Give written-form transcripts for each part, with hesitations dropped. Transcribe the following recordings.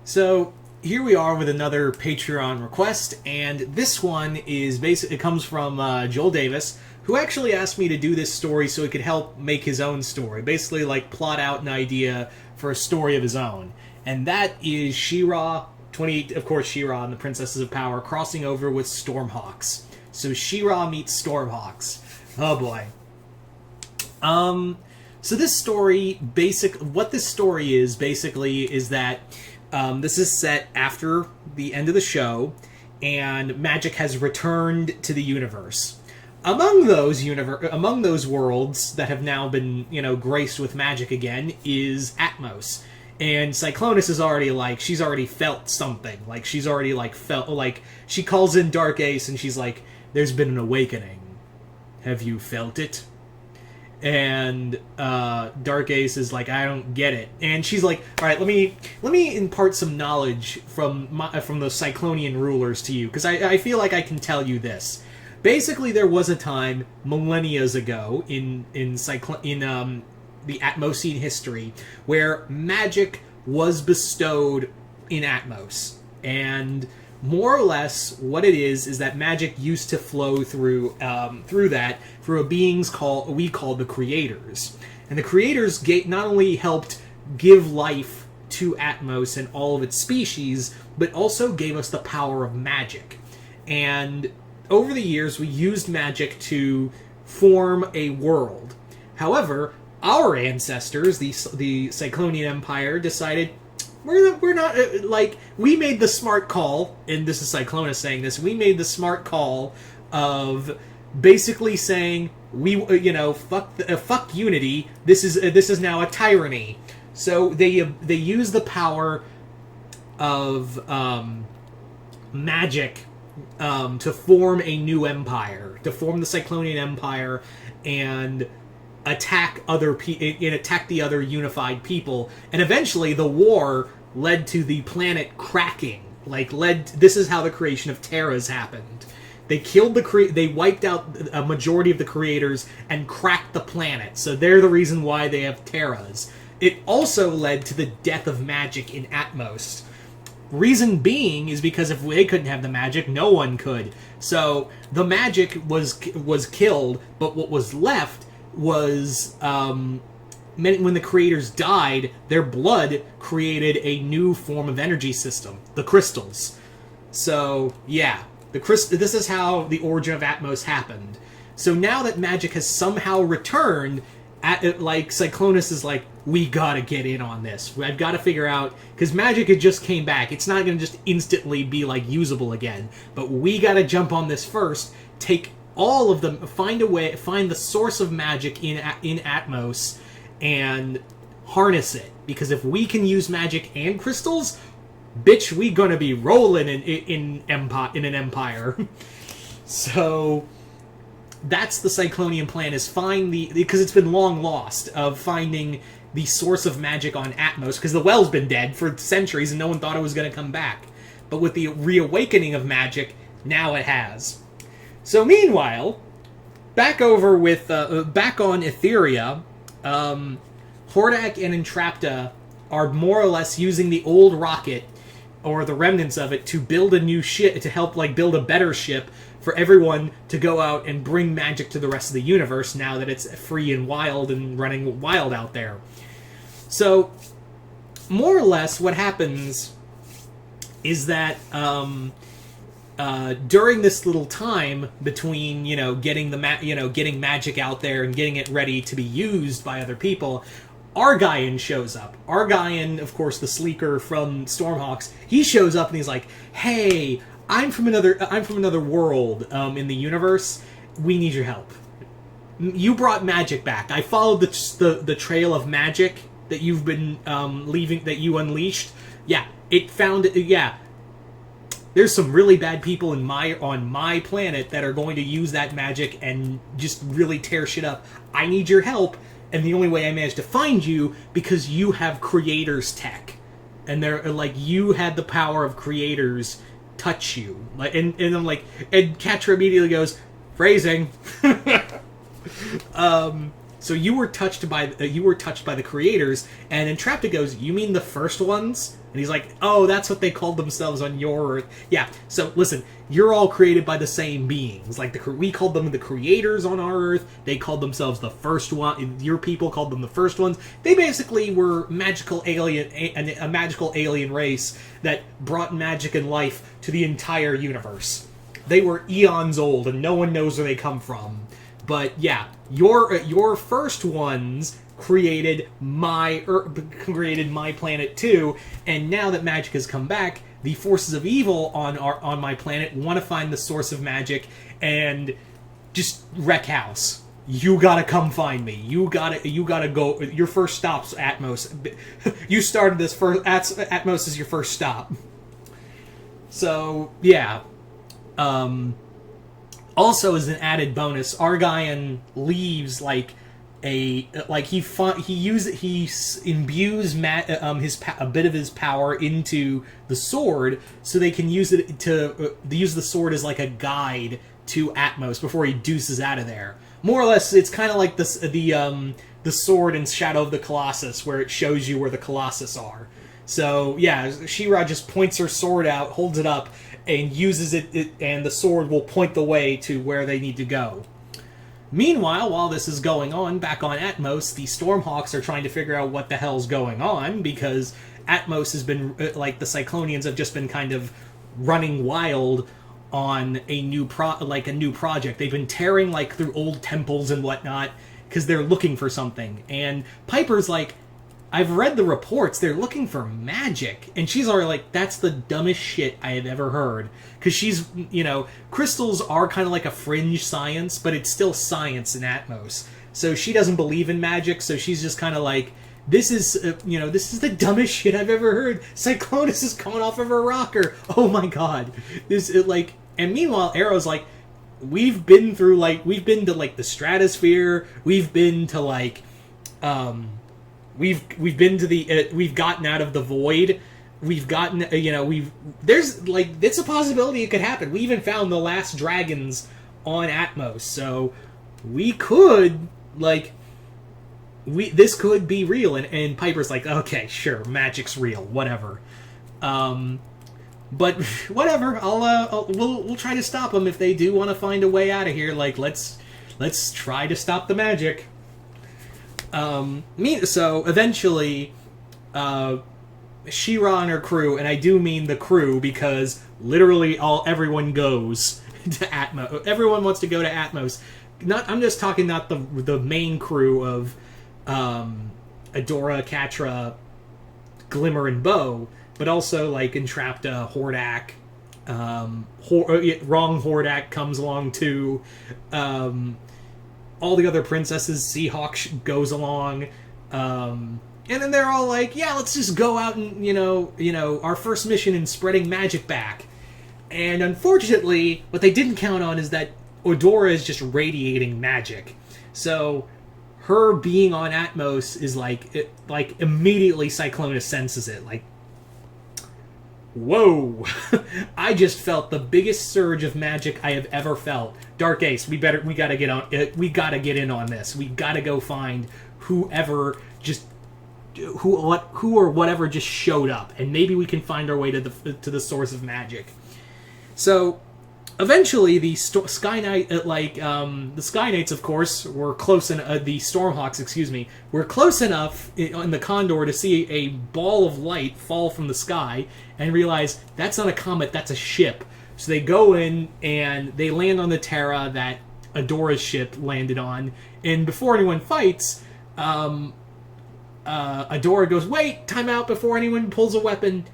So here we are with another Patreon request, and this one is basically, it comes from Joel Davis, who actually asked me to do this story so he could help make his own story, basically like plot out an idea for a story of his own, and that is She-Ra, 28, of course, She-Ra and the Princesses of Power crossing over with Stormhawks. So She-Ra meets Stormhawks. Oh boy. So this story, what this story is basically is that this is set after the end of the show, and magic has returned to the universe. Among those worlds that have now been, graced with magic again is Atmos. And Cyclonus is already she's already felt something. She's already felt, she calls in Dark Ace and she's like, there's been an awakening. Have you felt it? And Dark Ace is like, I don't get it. And she's like, all right, let me impart some knowledge from the Cyclonian rulers to you, because I feel like I can tell you this. Basically, there was a time millennia ago in the Atmosian history where magic was bestowed in Atmos, and more or less what it is that magic used to flow through a beings we call the creators. And the creators not only helped give life to Atmos and all of its species, but also gave us the power of magic. And over the years, we used magic to form a world. However, our ancestors, the Cyclonian Empire, decided we're not we made the smart call, and this is Cyclonus saying this. We made the smart call of basically saying fuck unity. This is now a tyranny. So they use the power of magic to form a new empire, to form the Cyclonian Empire, and attack the other unified people. And eventually the war led to the planet cracking. This is how the creation of Terras happened. They killed they wiped out a majority of the creators and cracked the planet. So they're the reason why they have Terras. It also led to the death of magic in Atmos. Reason being is because if they couldn't have the magic, no one could. So the magic was killed, but what was left was when the creators died, their blood created a new form of energy system, the crystals. So yeah, this is how the origin of Atmos happened. So now that magic has somehow returned, Cyclonus is like, we gotta get in on this. I've got to figure out, because magic had just came back. It's not gonna just instantly be usable again. But we gotta jump on this first. Take all of them, find the source of magic in Atmos, and harness it. Because if we can use magic and crystals, bitch, we gonna be rolling in an empire. So that's the Cyclonian plan: is because it's been long lost, of finding the source of magic on Atmos, because the well's been dead for centuries and no one thought it was going to come back. But with the reawakening of magic, now it has. So meanwhile, back on Etheria, Hordak and Entrapta are more or less using the old rocket, or the remnants of it, to build a new ship, to help build a better ship for everyone to go out and bring magic to the rest of the universe now that it's free and wild and running wild out there. So, more or less, what happens is that during this little time between getting getting magic out there and getting it ready to be used by other people, Argyon shows up. Argyon, of course, the Sleeker from Stormhawks, he shows up and he's like, "Hey, I'm from another world in the universe. We need your help. You brought magic back. I followed the trail of magic that you've been leaving, that you unleashed. Yeah, there's some really bad people on my planet that are going to use that magic and just really tear shit up. I need your help." And the only way I managed to find you, because you have creators tech, and they're you had the power of creators touch you. And I'm and Catra immediately goes, phrasing. So you were touched by the creators, and Entrapta goes, "You mean the first ones?" And he's like, "Oh, that's what they called themselves on your Earth." Yeah. So listen, you're all created by the same beings. Like we called them the creators on our Earth. They called themselves the first one. Your people called them the first ones. They basically were a magical alien race that brought magic and life to the entire universe. They were eons old, and no one knows where they come from. But yeah, your first ones created my planet too, and now that magic has come back, the forces of evil on my planet want to find the source of magic and just wreck house. You gotta come find me. You gotta go. Your first stop's Atmos. You started this first. Atmos is your first stop. So yeah. Also, as an added bonus, Argyon leaves he imbues a bit of his power into the sword, so they can use it to use the sword as like a guide to Atmos before he deuces out of there. More or less, it's kind of like the sword in Shadow of the Colossus, where it shows you where the Colossus are. So yeah, She-Ra just points her sword out, holds it up, and uses it, and the sword will point the way to where they need to go. Meanwhile, while this is going on, back on Atmos, the Stormhawks are trying to figure out what the hell's going on, because Atmos has been, the Cyclonians have just been kind of running wild on a new project. They've been tearing, through old temples and whatnot, because they're looking for something. And Piper's like, I've read the reports, they're looking for magic. And she's already like, that's the dumbest shit I have ever heard. Because she's, crystals are kind of like a fringe science, but it's still science in Atmos. So she doesn't believe in magic, so she's just kind of like, this is the dumbest shit I've ever heard. Cyclonus is coming off of her rocker. Oh my god. And meanwhile, Arrow's like, we've been to, the stratosphere, we've been to, We've been to the we've gotten out of the void. We've gotten there's it's a possibility it could happen. We even found the last dragons on Atmos, so we could this could be real. And Piper's like, okay, sure, magic's real, whatever. But whatever. We'll try to stop them if they do want to find a way out of here. Let's try to stop the magic. So eventually, She-Ra and her crew, and I do mean the crew because literally everyone goes to Atmos. Everyone wants to go to Atmos. I'm just talking not the main crew of Adora, Catra, Glimmer, and Bow, but also Entrapta, Hordak. Wrong Hordak comes along too. All the other princesses, Seahawk goes along, and then they're all like, yeah, let's just go out and, our first mission in spreading magic back. And unfortunately, what they didn't count on is that Adora is just radiating magic. So her being on Atmos is immediately Cyclonus senses it, whoa! I just felt the biggest surge of magic I have ever felt. Dark Ace, we gotta get in on this. We gotta go find who or whatever just showed up, and maybe we can find our way to the source of magic. So eventually, the Sky Knights, of course, were close enough. The Stormhawks, were close enough in the Condor to see a ball of light fall from the sky and realize that's not a comet, that's a ship. So they go in and they land on the Terra that Adora's ship landed on. And before anyone fights, Adora goes, "Wait, time out before anyone pulls a weapon.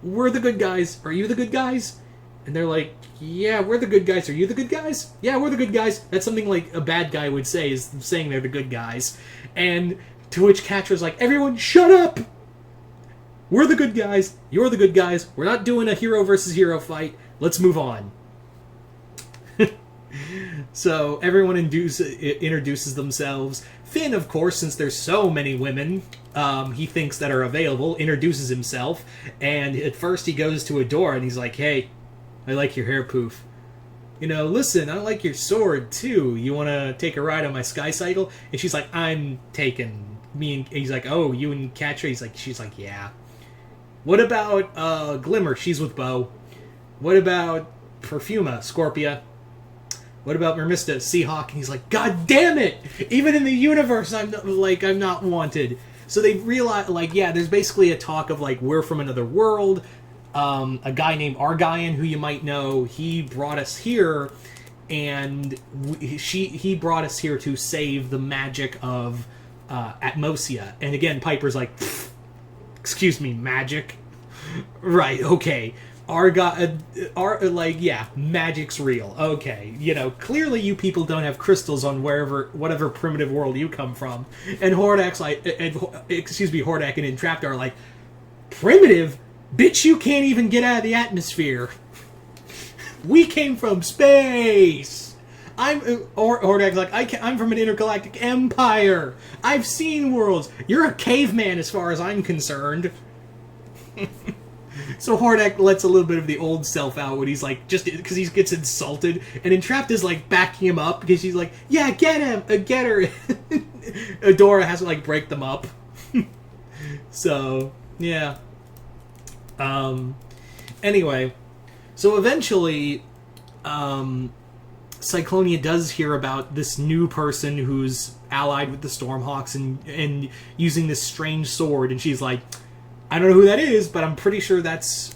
We're the good guys. Are you the good guys?" And they're like, "Yeah, we're the good guys. Are you the good guys?" "Yeah, we're the good guys." That's something like a bad guy would say, is saying they're the good guys. And to which Catra's like, "Everyone, shut up! We're the good guys. You're the good guys. We're not doing a hero versus hero fight. Let's move on." So everyone introduces themselves. Finn, of course, since there's so many women he thinks that are available, introduces himself. And at first he goes to Adora and he's like, "Hey, I like your hair, Poof. listen, I like your sword too. You want to take a ride on my sky cycle? And she's like, I'm taking me. And he's like, oh, you and Catra? She's like, yeah. What about Glimmer? She's with Bo. What about Perfuma? Scorpia. What about Mermista? Seahawk. And he's like, God damn it! Even in the universe, I'm not wanted. So they realize, there's basically a talk of we're from another world. A guy named Argyan, who you might know, he brought us here, and he brought us here to save the magic of Atmosia. And again, Piper's like, excuse me, magic? Right, okay. Magic's real. Okay, clearly you people don't have crystals on whatever primitive world you come from. And Hordak and Entrapped are like, primitive? Bitch, you can't even get out of the atmosphere. We came from space. Hordak's like, I'm from an intergalactic empire. I've seen worlds. You're a caveman as far as I'm concerned. So Hordak lets a little bit of the old self out when he's just because he gets insulted, and Entrapped is backing him up because she's like, yeah, get him, get her. Adora has to break them up. So yeah. Anyway, so eventually, Cyclonia does hear about this new person who's allied with the Stormhawks and using this strange sword, and she's like, I don't know who that is, but I'm pretty sure that's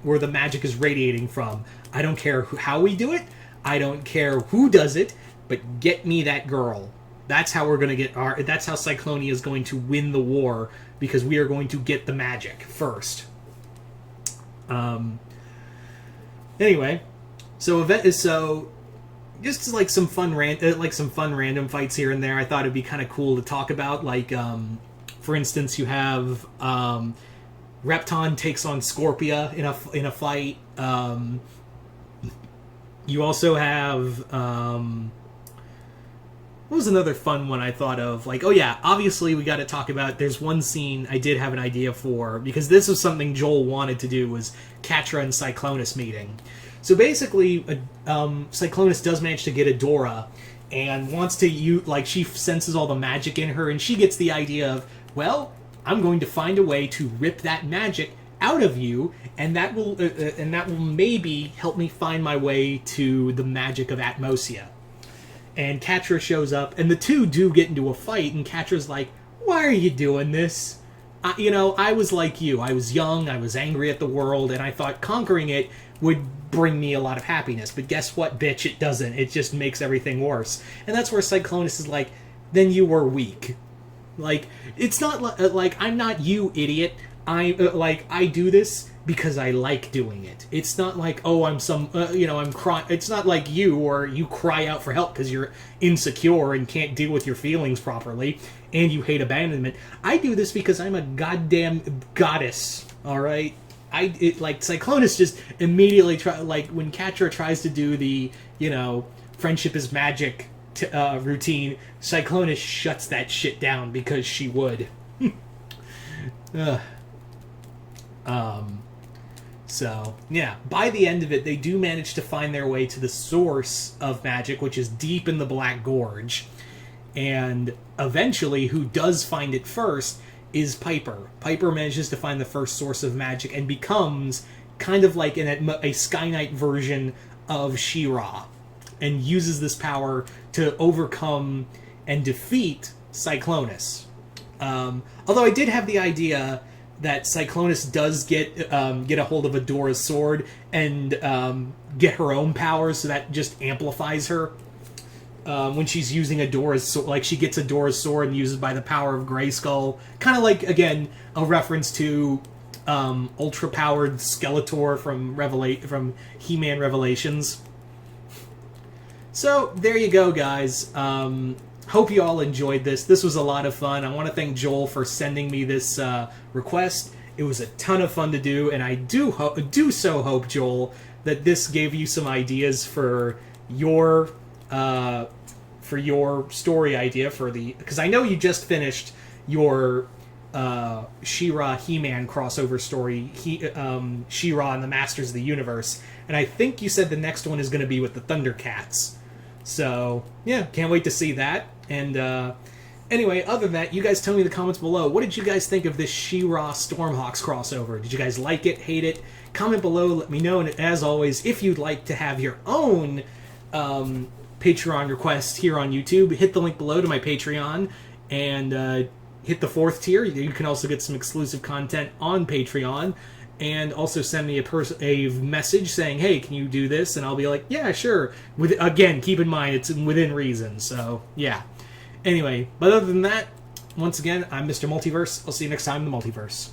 where the magic is radiating from. I don't care how we do it. I don't care who does it, but get me that girl. That's how we're going to get that's how Cyclonia is going to win the war, because we are going to get the magic first. Anyway, so just some fun random fights here and there. I thought it'd be kind of cool to talk about. For instance, you have Repton takes on Scorpia in a fight. You also have what was another fun one I thought of? Obviously we got to talk about. There's one scene I did have an idea for, because this was something Joel wanted to do, was Catra and Cyclonus meeting. So basically, Cyclonus does manage to get Adora, and wants to she senses all the magic in her, and she gets the idea of, well, I'm going to find a way to rip that magic out of you, and that will maybe help me find my way to the magic of Atmosia. And Catra shows up, and the two do get into a fight, and Catra's like, why are you doing this? I was like you. I was young, I was angry at the world, and I thought conquering it would bring me a lot of happiness. But guess what, bitch? It doesn't. It just makes everything worse. And that's where Cyclonus is like, then you were weak. It's not I'm not you, idiot. I do this because I like doing it. It's not I'm crying. It's not like you, or you cry out for help because you're insecure and can't deal with your feelings properly, and you hate abandonment. I do this because I'm a goddamn goddess. All right. Cyclonus just immediately when Catra tries to do the friendship is magic routine, Cyclonus shuts that shit down because she would. So, yeah, by the end of it, they do manage to find their way to the source of magic, which is deep in the Black Gorge. And eventually, who does find it first is Piper. Piper manages to find the first source of magic and becomes kind of like a Sky Knight version of She-Ra, and uses this power to overcome and defeat Cyclonus. Although I did have the idea that Cyclonus does get a hold of Adora's sword and get her own powers, so that just amplifies her. When she's using Adora's sword, she gets Adora's sword and uses by the power of Grayskull. Kind of again, a reference to ultra-powered Skeletor from He-Man Revelations. So, there you go, guys. Hope you all enjoyed this. This was a lot of fun. I want to thank Joel for sending me this request. It was a ton of fun to do, and I do so hope, Joel, that this gave you some ideas for your story idea because I know you just finished your She-Ra He-Man crossover story, She-Ra and the Masters of the Universe, and I think you said the next one is going to be with the Thundercats. So yeah, can't wait to see that. And anyway, other than that, you guys tell me in the comments below, what did you guys think of this She-Ra Stormhawks crossover? Did you guys like it, hate it? Comment below, let me know, and as always, if you'd like to have your own Patreon request here on YouTube, hit the link below to my Patreon, and hit the 4th tier. You can also get some exclusive content on Patreon, and also send me a message saying, hey, can you do this? And I'll be like, yeah, sure. Again, keep in mind, it's within reason, so yeah. Anyway, but other than that, once again, I'm Mr. Multiverse. I'll see you next time in the Multiverse.